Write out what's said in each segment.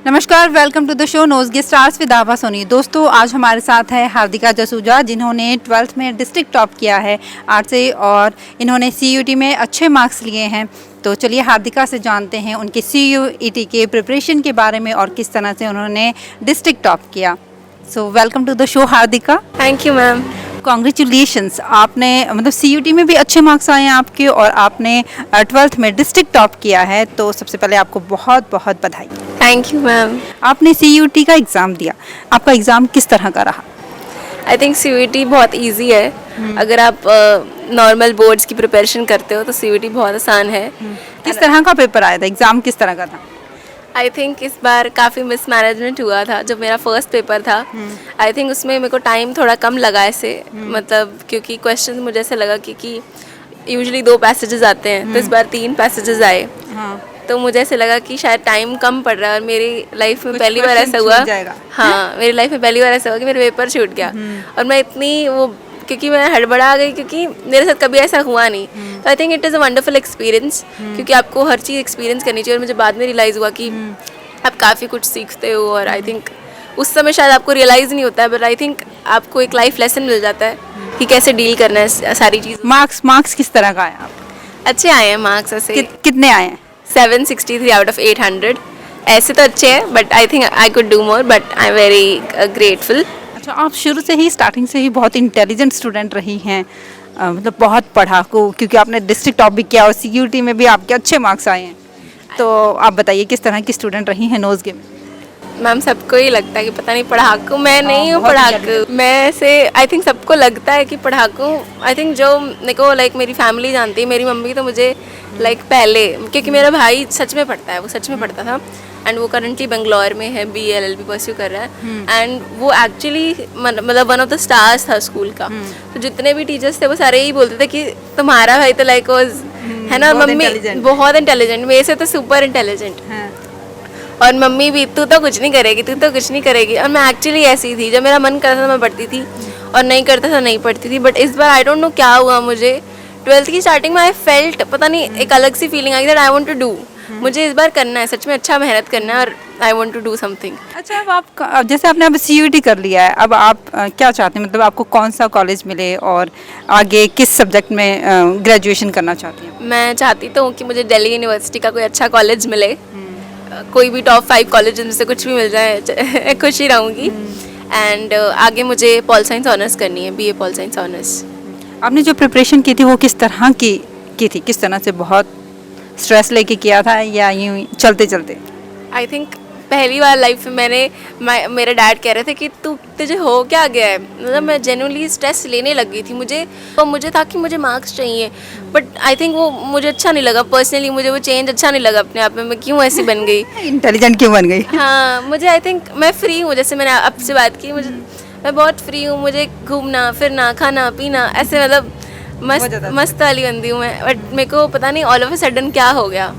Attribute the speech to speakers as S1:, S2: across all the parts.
S1: नमस्कार, welcome to the show knows stars with Abha Soni. दोस्तों, आज हमारे साथ है हार्दिका जसूजा, जिन्होंने 12th में डिस्ट्रिक्ट टॉप किया है आर्ट से और इन्होंने CUET में अच्छे मार्क्स लिए हैं। तो चलिए हार्दिका से जानते हैं उनके CUET के प्रिपरेशन के बारे में और किस तरह से उन्होंने डिस्ट्रिक्ट टॉप किया। So welcome to the show Hardika.
S2: Thank you ma'am.
S1: Congratulations, आपने मतलब CUET में भी अच्छे मार्क्स आए हैं आपके और आपने 12th में डिस्ट्रिक्ट टॉप किया है, तो सबसे पहले आपको बहुत बहुत बधाई।
S2: Thank you ma'am.
S1: आपने CUET का एग्ज़ाम दिया, आपका एग्ज़ाम किस तरह का रहा?
S2: आई थिंक CUET बहुत इजी है। अगर आप नॉर्मल बोर्ड्स की प्रिपरेशन करते हो तो CUET बहुत आसान है।
S1: किस तरह का पेपर आया था, एग्ज़ाम किस तरह का था?
S2: आई थिंक इस बार काफ़ी मिसमैनेजमेंट हुआ था। जो मेरा फर्स्ट पेपर था, आई थिंक उसमें मेरे को टाइम थोड़ा कम लगा ऐसे, मतलब क्योंकि क्वेश्चन मुझे ऐसा लगा कि यूजुअली 2 पैसेजेस आते हैं, तो इस बार 3 पैसेजेस आए।
S1: हाँ,
S2: तो मुझे ऐसे लगा कि शायद टाइम कम पड़ रहा है और मेरी लाइफ में
S1: कुछ
S2: पहली बार
S1: question
S2: ऐसा हुआ।
S1: छूट जाएगा।
S2: हाँ, मेरी लाइफ में पहली बार ऐसा हुआ कि मेरा पेपर छूट गया और मैं इतनी वो, क्योंकि मैं हड़बड़ा गई, क्योंकि मेरे साथ कभी ऐसा हुआ नहीं। तो I think it is a wonderful experience, क्योंकि आपको हर चीज़ एक्सपीरियंस करनी चाहिए। और मुझे बाद में रियलाइज़ हुआ कि आप काफ़ी कुछ सीखते हो और आई थिंक उस समय शायद आपको रियलाइज़ नहीं होता है, बट आई थिंक आपको एक लाइफ लेसन मिल जाता है कि कैसे डील करना है सारी चीज़।
S1: मार्क्स किस तरह का आया आपका?
S2: अच्छे आए हैं मार्क्स ऐसे।
S1: कितने आए हैं?
S2: 763 आउट ऑफ 800। ऐसे तो अच्छे हैं, but I think I could do more, but I am very grateful.
S1: अच्छा, आप शुरू से ही स्टार्टिंग से ही बहुत इंटेलिजेंट स्टूडेंट रही हैं, मतलब बहुत पढ़ाकू, क्योंकि आपने डिस्ट्रिक्ट टॉप भी किया और CUET में भी आपके अच्छे मार्क्स आए हैं। तो आप बताइए किस तरह की स्टूडेंट रही हैं नोज़ गेम?
S2: मैम, सबको ही लगता है कि पता नहीं पढ़ाकू। मैं नहीं हूँ
S1: बहुत
S2: पढ़ाकू। मैं ऐसे आई थिंक सबको लगता है कि पढ़ाकू। आई थिंक जो मेरे को लाइक मेरी फैमिली जानती है, मेरी मम्मी तो मुझे लाइक पहले, क्योंकि मेरा भाई सच में पढ़ता है, वो सच में पढ़ता था एंड वो करंटली बेंगलोर में है, BA LLB परस्यू कर रहा है एंड वो एक्चुअली मतलब वन ऑफ द स्टार्स था स्कूल का। तो जितने भी टीचर्स थे वो सारे ही बोलते थे कि तुम्हारा भाई तो लाइक है ना,
S1: बहुत
S2: मम्मी
S1: intelligent।
S2: बहुत इंटेलिजेंट, मेरे से तो सुपर इंटेलिजेंट।
S1: हाँ।
S2: और मम्मी भी, तू तो कुछ नहीं करेगी, तू तो कुछ नहीं करेगी। और मैं एक्चुअली ऐसी थी, जब मेरा मन करता था मैं पढ़ती थी और नहीं करता था नहीं पढ़ती थी। बट इस बार आई डोंट नो क्या हुआ, मुझे 12th की स्टार्टिंग में आई फेल्ट, पता नहीं एक अलग सी feeling I that I want to do. मुझे इस बार करना है, सच में अच्छा मेहनत करना है और I want to do something.
S1: अच्छा, अब जैसे आपने अब CUET कर लिया है, अब आप क्या चाहते हैं, मतलब आपको कौन सा कॉलेज मिले और आगे किस सब्जेक्ट में ग्रेजुएशन करना चाहती हैं?
S2: मैं चाहती तो हूँ कि मुझे दिल्ली यूनिवर्सिटी का कोई अच्छा कॉलेज मिले, कोई भी टॉप 5 कॉलेज में से कुछ भी मिल जाए खुश ही रहूँगी। एंड आगे मुझे पॉल साइंस ऑनर्स करनी है, BA पॉल साइंस ऑनर्स।
S1: आपने जो प्रिपरेशन की थी वो किस तरह की थी, किस तरह से, बहुत स्ट्रेस लेके किया था या यूं ही चलते चलते?
S2: आई थिंक पहली बार लाइफ में मेरे डैड कह रहे थे कि तुझे हो क्या गया है, मतलब मैं जेन्युइनली स्ट्रेस लेने लग गई थी। मुझे था कि मुझे मार्क्स चाहिए, बट आई थिंक वो मुझे अच्छा नहीं लगा पर्सनली, मुझे वो चेंज अच्छा नहीं लगा अपने आप में, मैं क्यों ऐसी बन गई।
S1: इंटेलिजेंट क्यों बन गई?
S2: हाँ, मुझे आई थिंक मैं फ्री हूँ, जैसे मैंने आपसे बात की, मैं बहुत फ्री हूँ। मुझे घूमना फिरना खाना पीना ऐसे, मतलब मस्त वाली बंदी हूँ मैं। बट मेरे को पता नहीं ऑल ऑफ अ सडन क्या हो गया।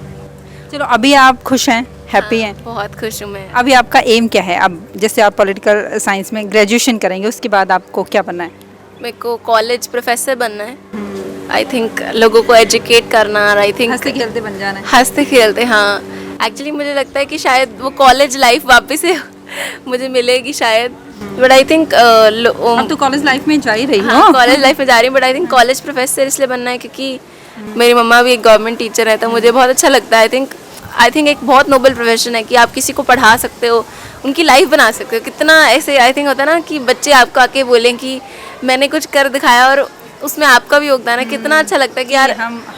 S1: चलो, अभी आप खुश हैं, हैप्पी हैं?
S2: बहुत खुश हूँ मैं।
S1: अभी आपका एम क्या है? अब जैसे आप पॉलिटिकल साइंस में ग्रेजुएशन करेंगे, उसके बाद आपको क्या बनना है?
S2: मेरे को कॉलेज प्रोफेसर बनना है। आई थिंक लोगों को एजुकेट करना, और आई थिंक
S1: हंसते खेलते बन जाना है।
S2: हंसते खेलते, हाँ। एक्चुअली मुझे लगता है कि शायद वो कॉलेज लाइफ वापस से मुझे मिलेगी शायद, बट आई थिंक
S1: अब तो कॉलेज लाइफ में जा ही रही हो।
S2: हाँ, कॉलेज लाइफ में जा रही हूँ, but I think college professor इसलिए बनना है क्योंकि मेरी मम्मा भी एक गवर्नमेंट टीचर है, तो मुझे बहुत अच्छा लगता है। आई थिंक एक बहुत नोबल प्रोफेशन है कि आप किसी को पढ़ा सकते हो, उनकी लाइफ बना सकते हो। कितना ऐसे आई थिंक होता है ना कि बच्चे आपको आके बोलें कि मैंने कुछ कर दिखाया और उसमें आपका भी योगदान है, कितना अच्छा लगता है कि यार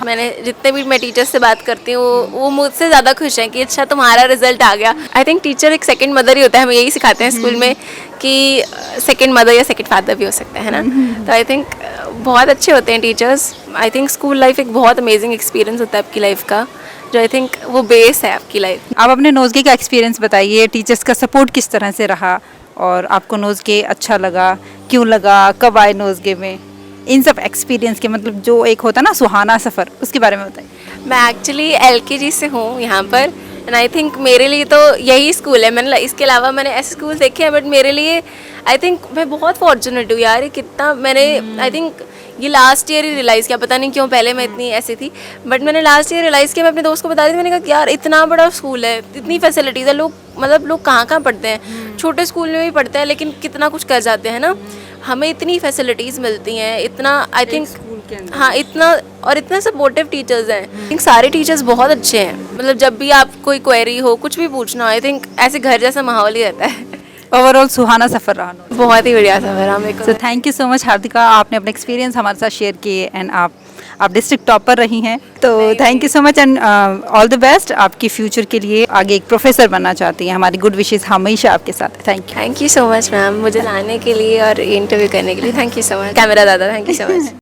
S2: मैंने जितने भी मैं टीचर से बात करती हूँ वो मुझसे ज़्यादा खुश हैं कि अच्छा तुम्हारा रिजल्ट आ गया। आई थिंक टीचर एक सेकंड मदर ही होता है, हमें यही सिखाते हैं स्कूल में कि सेकंड मदर या सेकंड फादर भी हो सकता है ना। तो आई थिंक बहुत अच्छे होते हैं teachers. I think school life एक बहुत अमेजिंग एक्सपीरियंस होता है आपकी लाइफ का, जो आई थिंक वो बेस है आपकी लाइफ।
S1: आप अपने नोज़गे का एक्सपीरियंस बताइए, टीचर्स का सपोर्ट किस तरह से रहा और आपको नोज़गे अच्छा लगा, क्यों लगा, कब आए नोज़गे में, इन सब एक्सपीरियंस के, मतलब जो एक होता है ना सुहाना सफ़र, उसके बारे में बताइए।
S2: मैं एक्चुअली LKG से हूँ यहाँ पर एंड आई थिंक मेरे लिए तो यही स्कूल है। मैंने इसके अलावा मैंने ऐसे स्कूल देखे हैं, बट मेरे लिए आई थिंक मैं बहुत फॉर्चुनेट हूँ यार। कितना मैंने आई थिंक ये लास्ट ईयर ही रियलाइज़ किया, पता नहीं क्यों, पहले मैं इतनी ऐसी थी, बट मैंने लास्ट ईयर रियलाइज़ किया। मैं अपने दोस्त को बता रही थी, मैंने कहा कि यार इतना बड़ा स्कूल है, इतनी फैसिलिटीज़ है, लोग मतलब लोग कहाँ कहाँ पढ़ते हैं, छोटे स्कूल में भी पढ़ते हैं लेकिन कितना कुछ कर जाते हैं ना, हमें इतनी फैसिलिटीज़ मिलती हैं, इतना आई थिंक, हाँ इतना, और इतने सपोर्टिव टीचर्स हैं। आई थिंक सारे टीचर्स बहुत अच्छे हैं, मतलब जब भी आप कोई क्वेरी हो, कुछ भी पूछना हो, आई थिंक ऐसे घर जैसा माहौल ही रहता है।
S1: ओवरऑल सुहाना सफ़र रहा।
S2: बहुत ही बढ़िया सफ़र रहा मेरे को।
S1: So thank you so much Hardika, आपने अपने एक्सपीरियंस हमारे साथ शेयर किए एंड आप डिस्ट्रिक्ट टॉपर रही हैं, तो thank you so much and all the best आपकी फ्यूचर के लिए। आगे एक प्रोफेसर बनना चाहती हैं, हमारी गुड विशेस हमेशा आपके साथ। Thank you
S2: so much ma'am, मुझे लाने के लिए और इंटरव्यू करने के लिए thank you so much. Camera दादा, थैंक यू सो मच।